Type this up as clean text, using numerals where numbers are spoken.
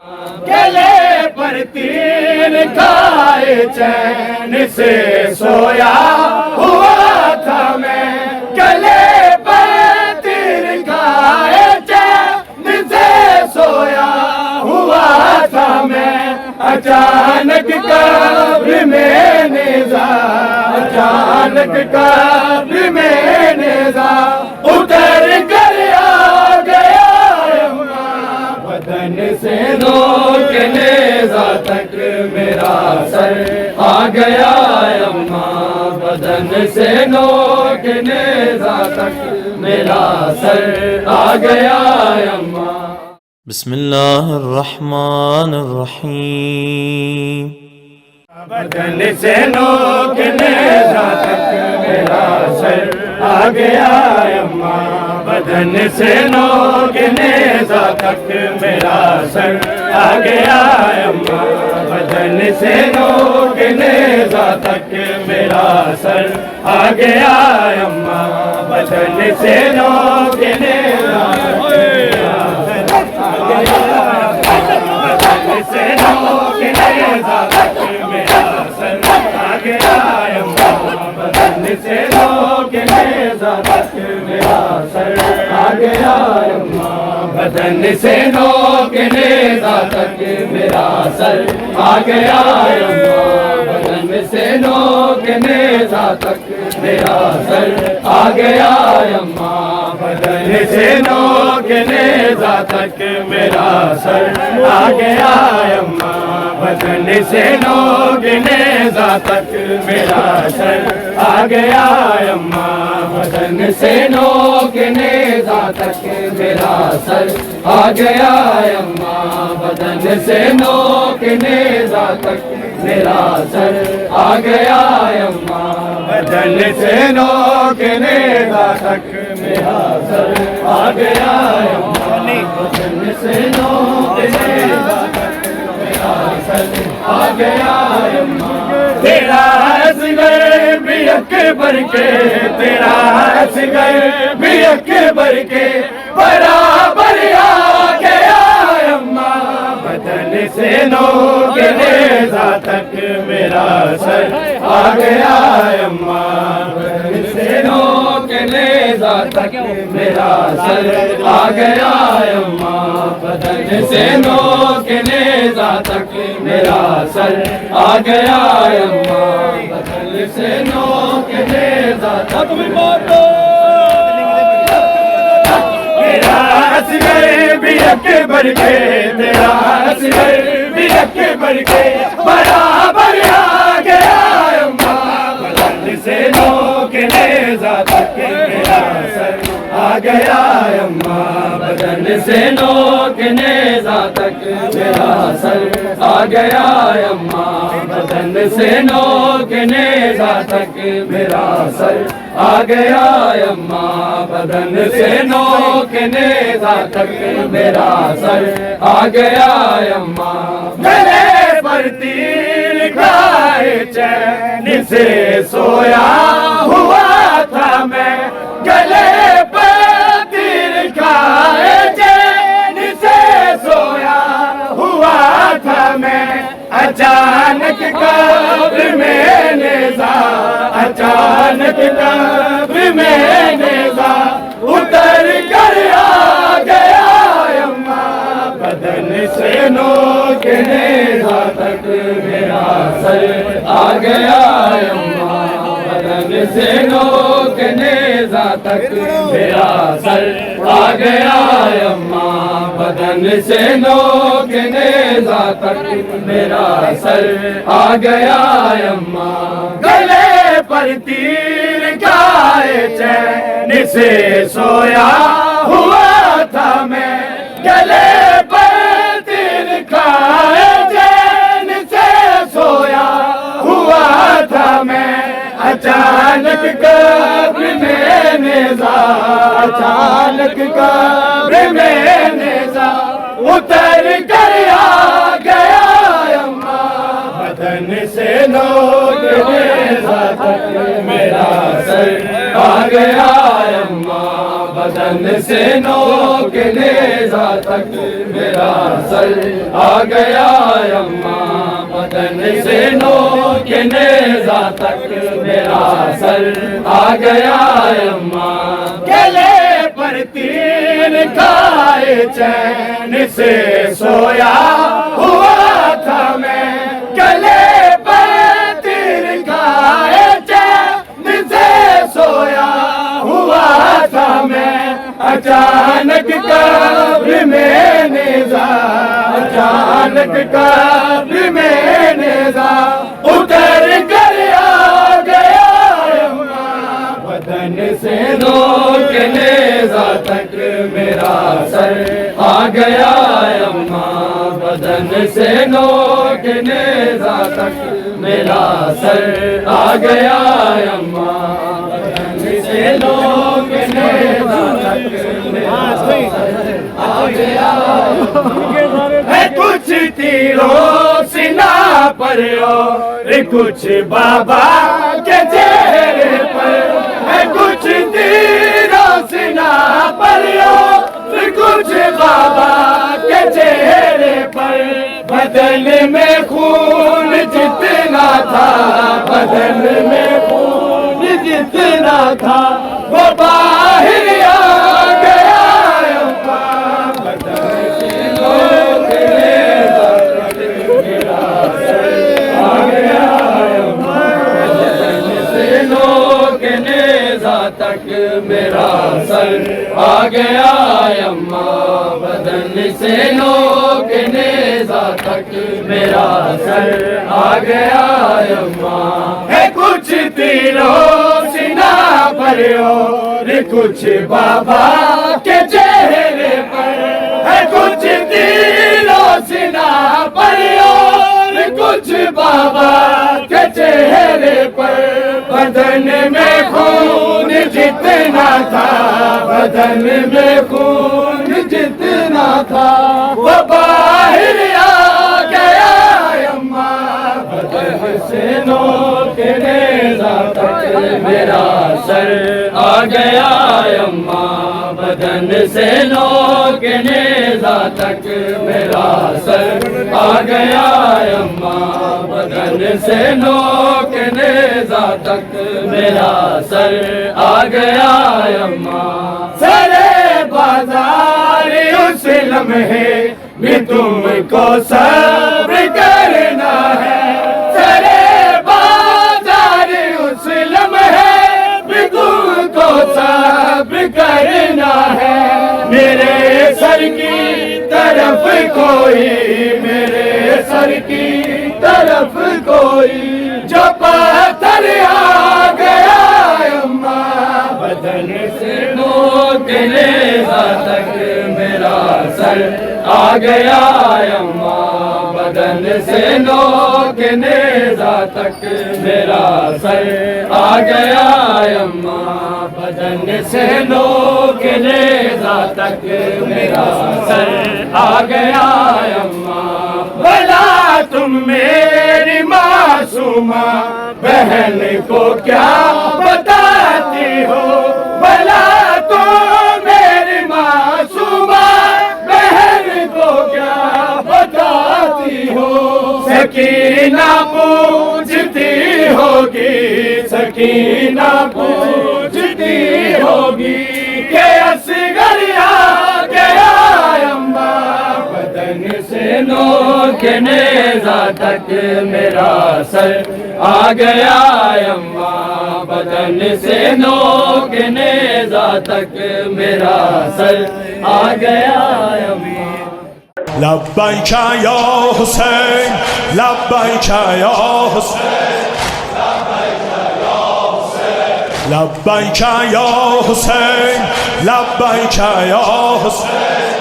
گلے پر تیر کھائے چین سے سویا ہوا تھا میں، گلے پر تیر کھائے چین سے سویا ہوا تھا میں، اچانک قبر میں نیزہ، اچانک قبر میں نیزہ اتر کر آ گیا، بدن سے نوک نیزہ تک میرا سر آ گیا، اماں بدن سے نوک نیزہ تک میرا سر آ گیا، اماں۔ بسم اللہ الرحمن الرحیم۔ بدن سے نوک نیزہ تک میرا سر آ گیا، اماں بدن سے نوک نیزہ تک میرا سر آ گیا، اماں بدن سے نوک نیزہ تک میرا سر آ گیا، اماں بدن سے نوک نیزہ تک میرا سر آ گیا، بدن سے نوک نیزہ تک میرا سر آ گیا، اماں بدن سے نوک نیزہ تک میرا سر آ گیا، اماں بدن سے نوک نیزہ تک میرا سر آ گیا، اماں بدن سے نوک نیزہ تک میرا سر آ گیا، اماں بدن سے نوک نیزہ تک میرا سر آ گیا، اماں بدن سے نوک نیزہ تک میرا سر آ گیا، اماں بدن سے نوک نیزہ تک میرا سر آ گیا، اماں بدن سے نوک نیزہ تک میرا سر آ گیا، اماں بدن سے نوک نیزہ تک میرا سر آ گیا، اماں بدن سے نوک نیزہ تک میرا سر آ گیا، اماں تیرا اصغر بھی اکبر کے، تیرا اصغر بھی اکبر کے برابر آ گیا، اماں بدن سے نوک نیزہ تک میرا سر آ گیا، اماں بدن سے نوک نیزہ تک میرا سر آ گیا، اماں بدن سے نوک نیزہ تک میرا سر آ گیا، اماں بدن سے نوک نیزہ تک تیرا اصغر بھی اکبر کے، تیرا اصغر بھی اکبر کے برابر آ گیا، اماں بدن سے نوک نیزہ تک میرا سر آ گیا، اماں بدن سے نوک نیزہ تک میرا سر آ گیا، اماں بدن سے نوک نیزہ تک میرا سر آ گیا، اماں بدن سے نوک نیزہ تک میرا سر آ گیا، اماں گلے پر تیر کھائے چین سے سویا ہوا تھا میں، گلے پر تیر کھائے چین سے سویا ہوا تھا میں، اچانک قبر میں نیزہ، اچانک قبر میں نیزہ اتر کر آ گیا، اماں بدن سے نوک نیزہ تک میرا سر آ گیا، اماں بدن سے نوک نیزہ تک میرا سر آ گیا، اماں بدن سے نوک نیزہ تک میرا سر آ گیا، اماں گلے پر تیر کھائے چین سے سویا ہوا تھا میں، گلے پر تیر کھائے چین سے سویا ہوا تھا میں، اچانک قبر میں نیزہ، اچانک قبر میں نیزہ اتر کر آ گیا، اماں بدن سے نوک نیزہ تک میرا سر آ گیا، اماں بدن بدن سے نوک نیزہ تک میرا سر آ گیا اماں، بدن سے نوک نیزہ تک میرا سر آ گیا اماں، گلے پر تیر کھائے چین سے سویا ہوا تھا میں، گلے پر تیر کھائے چین سے سویا ہوا تھا میں، اچانک قبر میں نیزہ، اچانک قبر میں نیزہ اتر کر آ گیا اماں، بدن سے نوک نیزہ تک میرا سر آ گیا اماں، بدن سے نوک نیزہ تک میرا سر آ گیا اماں، بدن سے نوک نیزہ تک میرا سر آ گیا ہے، کچھ تیروں سینہ پر اور کچھ بابا کے چہرے پر ہے، کچھ تیروں سینہ پر اور کچھ بابا کے چہرے پر، بدن میں خون جتنا تھا، بدن میں خون جتنا تھا وہ باہر آ گیا اماں، بدن سے نوک نیزہ تک میرا سر آ گیا اماں، بدن سے نوک نیزہ تک میرا سر آ گیا اماں، بدن سے نوک نیزہ تک میرا سر آ گیا اماں، ہے کچھ تیروں سینہ پر اور کچھ بابا کے چہرے پر، ہے کچھ تیروں سینہ پر اور کچھ بابا کے چہرے پر، بدن میں خون جتنا تھا، بدن میں خون جتنا تھا وہ باہر آ گیا اماں، بدن سے نوک نیزہ تک میرا سر آ گیا اماں، بدن سے نوک نیزہ تک میرا سر آ گیا اماں، بدن سے نوک نیزہ تک میرا سر آ گیا اماں، سرے بازار اس لمحے بھی تم کو صبر کرنا ہے، سرے بازار اس لمحے بھی تم کو صبر کرنا ہے، میرے سر کی طرف کوئی، میرے سر کی طرف کوئی جو پتھر آ گیا اماں، بدن سے نوک نیزہ تک میرا سر آ گیا اماں، بدن سے نوک نیزہ تک میرا سر آ گیا اماں، بدن سے نوک نیزہ تک میرا سر آ گیا اماں، بھلا تم میری معصومہ بہن کو کیا بتاتی ہو، بھلا تم میری معصومہ بہن کو کیا بتاتی ہو، سکینہ پوچھتی ہوگی، سکینہ پوچھتی ہوگی کہ اصغر آ گیا اماں، بدن سے نوک نیزہ تک میرا سر آ گیا اماں، بدن سے نوک نیزہ تک میرا سر آ گیا اماں، لبیک یا حسین، لبیک یا حسین، لبیک یا حسین، لبیک یا حسین،